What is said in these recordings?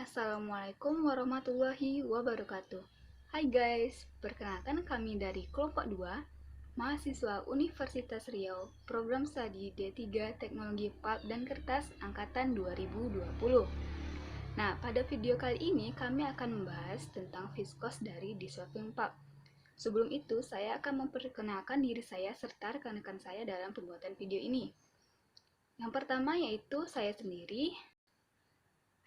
Assalamualaikum warahmatullahi wabarakatuh. Hai guys, perkenalkan kami dari kelompok 2, mahasiswa Universitas Riau, program studi D3 Teknologi Pulp dan Kertas angkatan 2020. Nah, pada video kali ini kami akan membahas tentang viskos dari dissolving pulp. Sebelum itu, saya akan memperkenalkan diri saya serta rekan-rekan saya dalam pembuatan video ini. Yang pertama yaitu saya sendiri.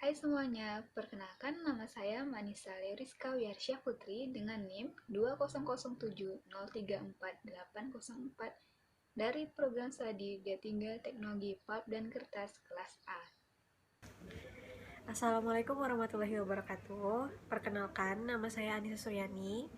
Hai semuanya, perkenalkan nama saya Manisa Leuriska Wiarsyah Putri dengan NIM 20070348804 dari program studi D3 Teknologi Pulp dan Kertas kelas A. Assalamualaikum warahmatullahi wabarakatuh. Perkenalkan, nama saya Anissa Suryani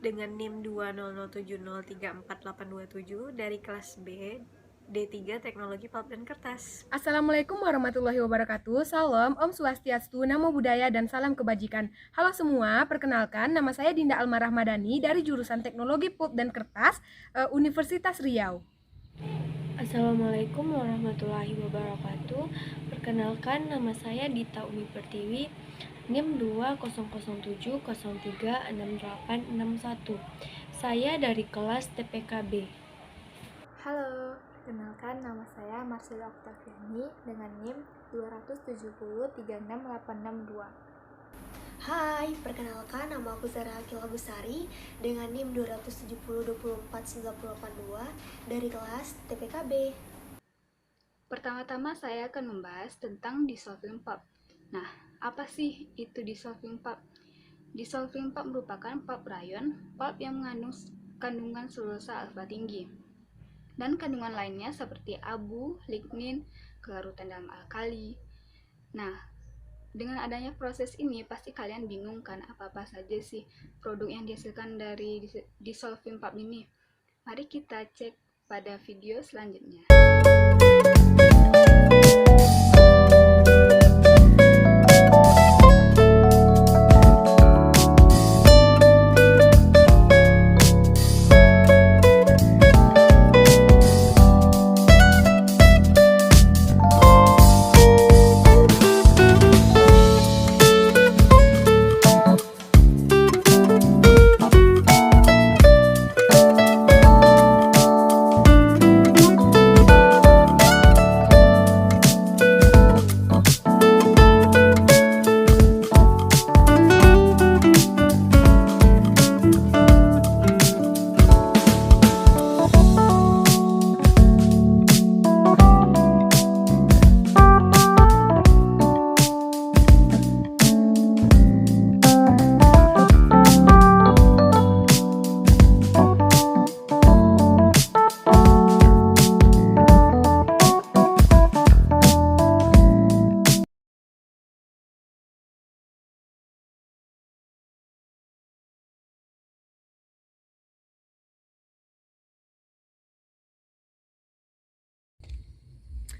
dengan NIM 20070348827 dari kelas B D3 Teknologi Pulp dan Kertas. Assalamualaikum warahmatullahi wabarakatuh. Salam, Om Swastiastu, Namo Buddhaya, dan salam kebajikan. Halo semua, perkenalkan nama saya Dinda Alma Rahmadani dari jurusan Teknologi Pulp dan Kertas Universitas Riau. Assalamualaikum warahmatullahi wabarakatuh. Perkenalkan, nama saya Dita Umi Pertiwi, NIM 20070363861. Saya dari kelas TPKB. Halo, perkenalkan nama saya Marcella Oktaviani dengan NIM 270368662. Hai, perkenalkan nama aku Zara Akila Besari dengan NIM 270249882 dari kelas TPKB. Pertama-tama saya akan membahas tentang dissolving pulp. Nah, apa sih itu dissolving pulp? Dissolving pulp merupakan pulp rayon, pulp yang mengandung kandungan selulosa alfa tinggi dan kandungan lainnya seperti abu, lignin, kelarutan dalam alkali. Nah, dengan adanya proses ini pasti kalian bingung kan apa-apa saja sih produk yang dihasilkan dari dissolving pulp ini. Mari kita cek pada video selanjutnya.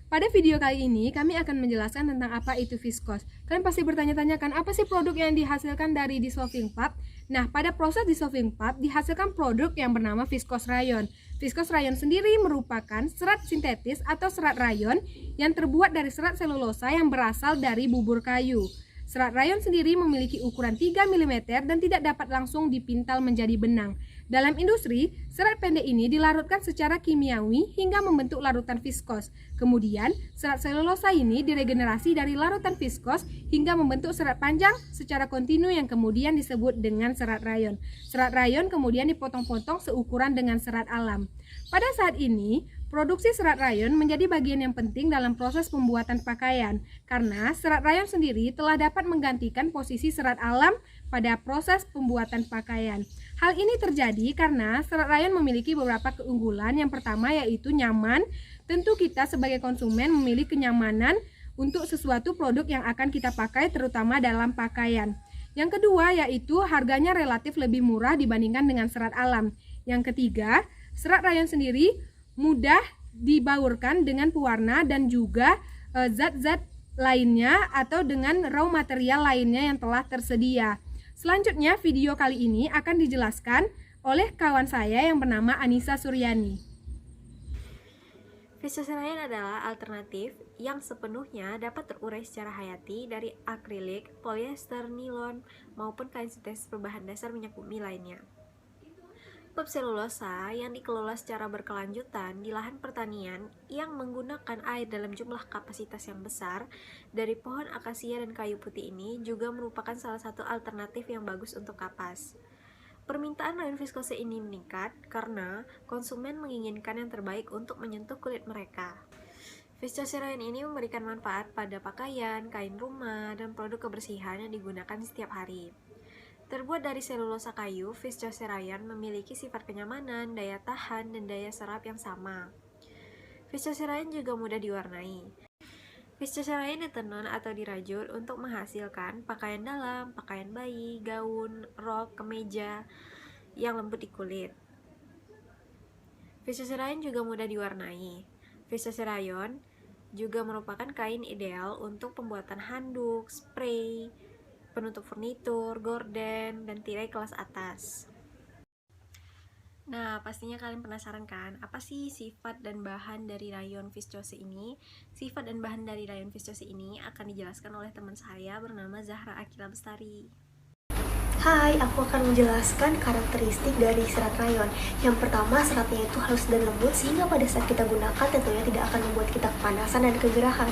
Pada video kali ini, kami akan menjelaskan tentang apa itu viskos. Kalian pasti bertanya-tanya kan, apa sih produk yang dihasilkan dari dissolving pulp? Nah, pada proses dissolving pulp dihasilkan produk yang bernama viskos rayon. Viskos rayon sendiri merupakan serat sintetis atau serat rayon yang terbuat dari serat selulosa yang berasal dari bubur kayu. Serat rayon sendiri memiliki ukuran 3 mm dan tidak dapat langsung dipintal menjadi benang. Dalam industri, serat pendek ini dilarutkan secara kimiawi hingga membentuk larutan viskos. Kemudian, serat selulosa ini diregenerasi dari larutan viskos hingga membentuk serat panjang secara kontinu yang kemudian disebut dengan serat rayon. Serat rayon kemudian dipotong-potong seukuran dengan serat alam. Pada saat ini, produksi serat rayon menjadi bagian yang penting dalam proses pembuatan pakaian karena serat rayon sendiri telah dapat menggantikan posisi serat alam pada proses pembuatan pakaian. Hal ini terjadi karena serat rayon memiliki beberapa keunggulan. Yang pertama yaitu nyaman. Tentu kita sebagai konsumen memilih kenyamanan untuk sesuatu produk yang akan kita pakai terutama dalam pakaian. Yang kedua yaitu harganya relatif lebih murah dibandingkan dengan serat alam. Yang ketiga, serat rayon sendiri mudah dibaurkan dengan pewarna dan juga zat-zat lainnya atau dengan raw material lainnya yang telah tersedia. Selanjutnya video kali ini akan dijelaskan oleh kawan saya yang bernama Anissa Suryani. Viscoserayan adalah alternatif yang sepenuhnya dapat terurai secara hayati dari akrilik, polyester, nilon, maupun kain sintesis berbahan dasar minyak bumi lainnya. Pulp selulosa yang dikelola secara berkelanjutan di lahan pertanian yang menggunakan air dalam jumlah kapasitas yang besar dari pohon akasia dan kayu putih ini juga merupakan salah satu alternatif yang bagus untuk kapas. Permintaan rayon viskose ini meningkat karena konsumen menginginkan yang terbaik untuk menyentuh kulit mereka. Viskose rayon ini memberikan manfaat pada pakaian, kain rumah, dan produk kebersihan yang digunakan setiap hari. Terbuat dari selulosa kayu, viskose rayon memiliki sifat kenyamanan, daya tahan, dan daya serap yang sama. Viskose rayon juga mudah diwarnai. Viskose rayon ditenun atau dirajut untuk menghasilkan pakaian dalam, pakaian bayi, gaun, rok, kemeja yang lembut di kulit. Viskose rayon juga mudah diwarnai. Viskose rayon juga merupakan kain ideal untuk pembuatan handuk, spray, penutup furnitur, gorden, dan tirai kelas atas. Nah, pastinya kalian penasaran kan, apa sih sifat dan bahan dari rayon viskose ini? Sifat dan bahan dari rayon viskose ini akan dijelaskan oleh teman saya bernama Zahra Akila Bestari. Hai, aku akan menjelaskan karakteristik dari serat rayon. Yang pertama, seratnya itu halus dan lembut sehingga pada saat kita gunakan tentunya tidak akan membuat kita kepanasan dan kegerahan.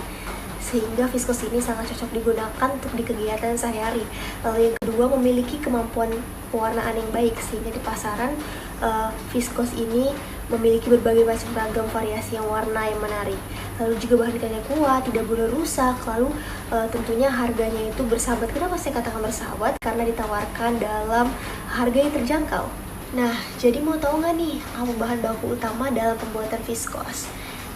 Sehingga viskos ini sangat cocok digunakan untuk di kegiatan sehari-hari. Lalu yang kedua, memiliki kemampuan pewarnaan yang baik sehingga di pasaran viskos ini memiliki berbagai macam ragam variasi yang warna yang menarik. Lalu juga bahan ikannya kuat, tidak boleh rusak. Lalu tentunya harganya itu bersahabat. Kenapa saya katakan bersahabat? Karena ditawarkan dalam harga yang terjangkau. Nah, jadi mau tahu nggak nih apa bahan baku utama dalam pembuatan viskos?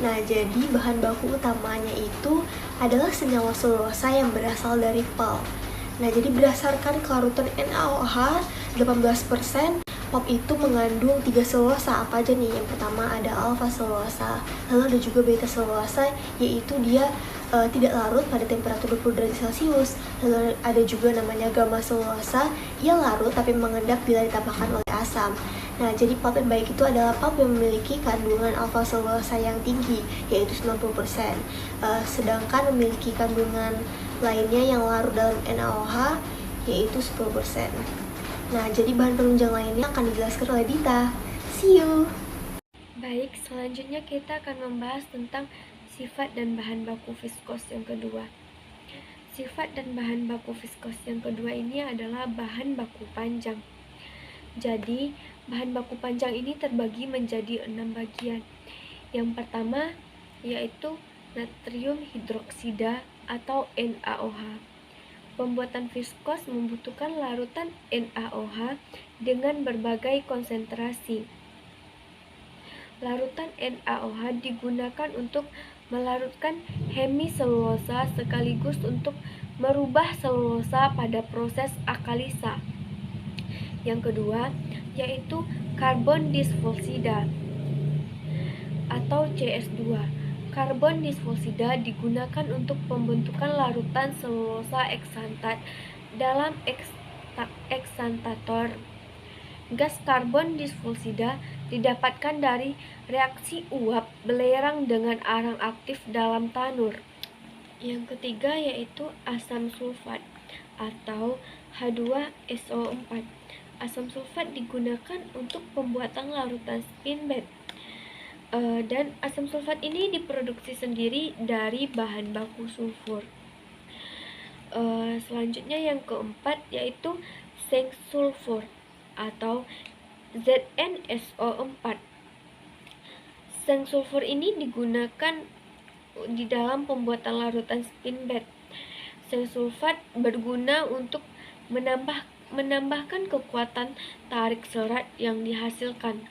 Nah, jadi bahan baku utamanya itu adalah senyawa selulosa yang berasal dari pulp. Nah, jadi berdasarkan kelarutan NaOH 18%, pulp itu mengandung 3 selulosa. Apa aja nih? Yang pertama ada alpha selulosa, lalu ada juga beta selulosa, yaitu dia tidak larut pada temperatur 20 derajat Celcius. Lalu ada juga namanya gamma selulosa yang larut tapi mengendap bila ditambahkan oleh asam. Nah, jadi pulp yang baik itu adalah pulp yang memiliki kandungan alfa selulosa yang tinggi, yaitu 90%. Sedangkan memiliki kandungan lainnya yang larut dalam NaOH, yaitu 10%. Nah, jadi bahan penunjang lainnya akan dijelaskan oleh Dita. See you! Baik, selanjutnya kita akan membahas tentang sifat dan bahan baku viskos yang kedua. Sifat dan bahan baku viskos yang kedua ini adalah bahan baku panjang. Jadi, bahan baku panjang ini terbagi menjadi 6 bagian. Yang pertama yaitu natrium hidroksida atau NaOH. Pembuatan viskos membutuhkan larutan NaOH dengan berbagai konsentrasi. Larutan NaOH digunakan untuk melarutkan hemiselulosa sekaligus untuk merubah selulosa pada proses akalisa. Yang kedua yaitu karbon disfosida atau CS2. Karbon disfosida digunakan untuk pembentukan larutan selulosa eksantat dalam eksantator. Gas karbon disfosida didapatkan dari reaksi uap belerang dengan arang aktif dalam tanur. Yang ketiga yaitu asam sulfat atau H2SO4. Asam sulfat digunakan untuk pembuatan larutan spin bed. Dan asam sulfat ini diproduksi sendiri dari bahan baku sulfur. Selanjutnya yang keempat yaitu zinc sulfur atau ZnSO4. Zinc sulfur ini digunakan di dalam pembuatan larutan spin bed. Zinc sulfat berguna untuk menambahkan kekuatan tarik serat yang dihasilkan.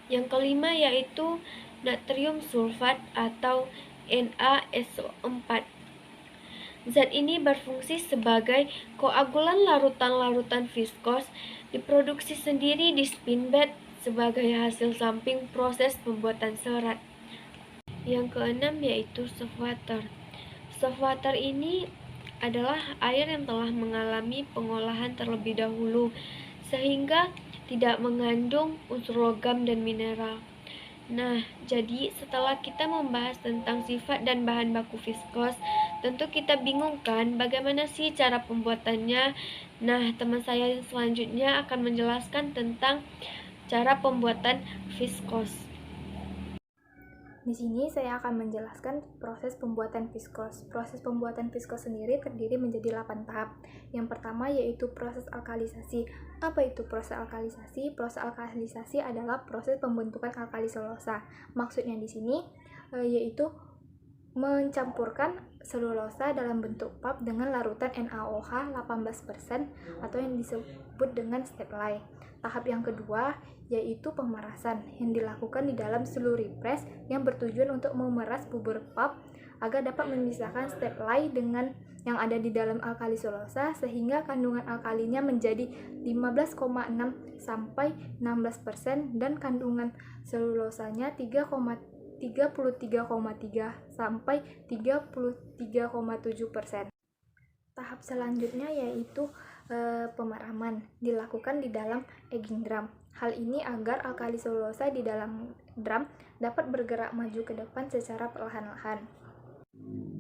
Yang kelima yaitu natrium sulfat atau NaSO4. Zat ini berfungsi sebagai koagulan larutan-larutan viskos, diproduksi sendiri di spin bed sebagai hasil samping proses pembuatan serat. Yang keenam yaitu soft water. Soft water ini adalah air yang telah mengalami pengolahan terlebih dahulu sehingga tidak mengandung unsur logam dan mineral. Nah, jadi setelah kita membahas tentang sifat dan bahan baku viskos, tentu kita bingung kan bagaimana sih cara pembuatannya. Nah, teman saya yang selanjutnya akan menjelaskan tentang cara pembuatan viskos. Di sini saya akan menjelaskan proses pembuatan viskos. Proses pembuatan viskos sendiri terdiri menjadi 8 tahap. Yang pertama yaitu proses alkalisasi. Apa itu proses alkalisasi? Proses alkalisasi adalah proses pembentukan alkali selulosa. Maksudnya di sini yaitu mencampurkan selulosa dalam bentuk pulp dengan larutan NaOH 18% atau yang disebut dengan step lye. Tahap yang kedua yaitu pemerasan yang dilakukan di dalam slurry press yang bertujuan untuk memeras bubur pulp agar dapat memisahkan step lye dengan yang ada di dalam alkali selulosa sehingga kandungan alkalinya menjadi 15,6 sampai 16% dan kandungan selulosanya 33,3 sampai 33,7%. Tahap selanjutnya yaitu pemeraman dilakukan di dalam aging drum. Hal ini agar alkali selulosa di dalam drum dapat bergerak maju ke depan secara perlahan-lahan.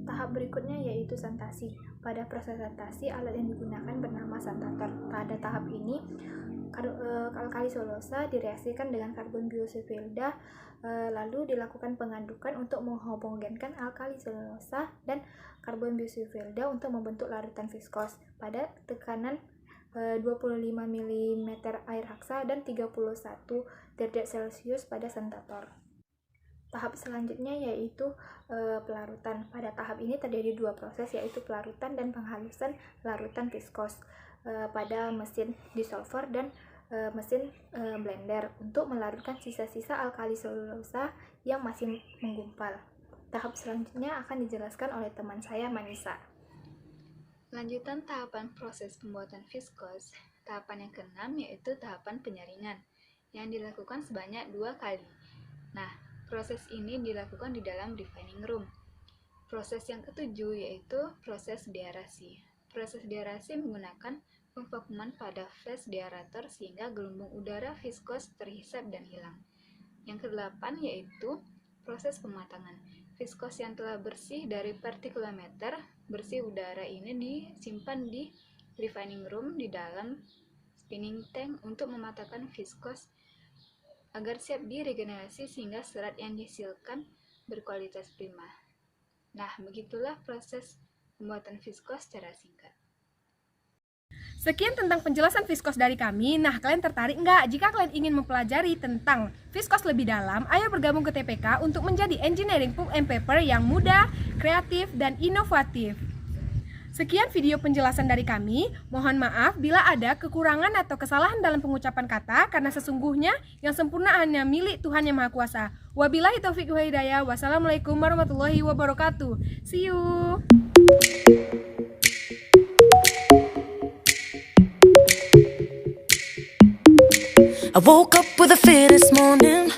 Tahap berikutnya yaitu santasi. Pada proses santasi, alat yang digunakan bernama santator. Pada tahap ini, alkali selulosa direaksikan dengan karbon biosifilda, lalu dilakukan pengadukan untuk menghomogenkan alkali selulosa dan karbon biosifilda untuk membentuk larutan viskos pada tekanan 25 mm air haksa dan 31 derajat Celcius pada santator. Tahap selanjutnya yaitu pelarutan. Pada tahap ini terjadi dua proses yaitu pelarutan dan penghalusan larutan viskos pada mesin dissolver dan mesin blender untuk melarutkan sisa-sisa alkali selulosa yang masih menggumpal. Tahap selanjutnya akan dijelaskan oleh teman saya Manisa. Lanjutan tahapan proses pembuatan viskos, tahapan yang keenam yaitu tahapan penyaringan yang dilakukan sebanyak 2 kali. Nah, proses ini dilakukan di dalam refining room. Proses yang ketujuh yaitu proses deaerasi. Proses deaerasi menggunakan pemvakuman pada flash deaerator sehingga gelombang udara viskos terhisap dan hilang. Yang kedelapan yaitu proses pematangan. Viskos yang telah bersih dari partikulometer bersih udara ini disimpan di refining room di dalam spinning tank untuk mematangkan viskos agar siap diregenerasi sehingga serat yang dihasilkan berkualitas prima. Nah, begitulah proses pembuatan viskos secara singkat. Sekian tentang penjelasan viskos dari kami. Nah, kalian tertarik nggak? Jika kalian ingin mempelajari tentang viskos lebih dalam, ayo bergabung ke TPK untuk menjadi engineering pulp and paper yang mudah, kreatif, dan inovatif. Sekian video penjelasan dari kami. Mohon maaf bila ada kekurangan atau kesalahan dalam pengucapan kata, karena sesungguhnya yang sempurna hanya milik Tuhan Yang Maha Kuasa. Wabillahi taufiq wal hidayah. Wassalamualaikum warahmatullahi wabarakatuh. See you. I woke up with a fear this morning.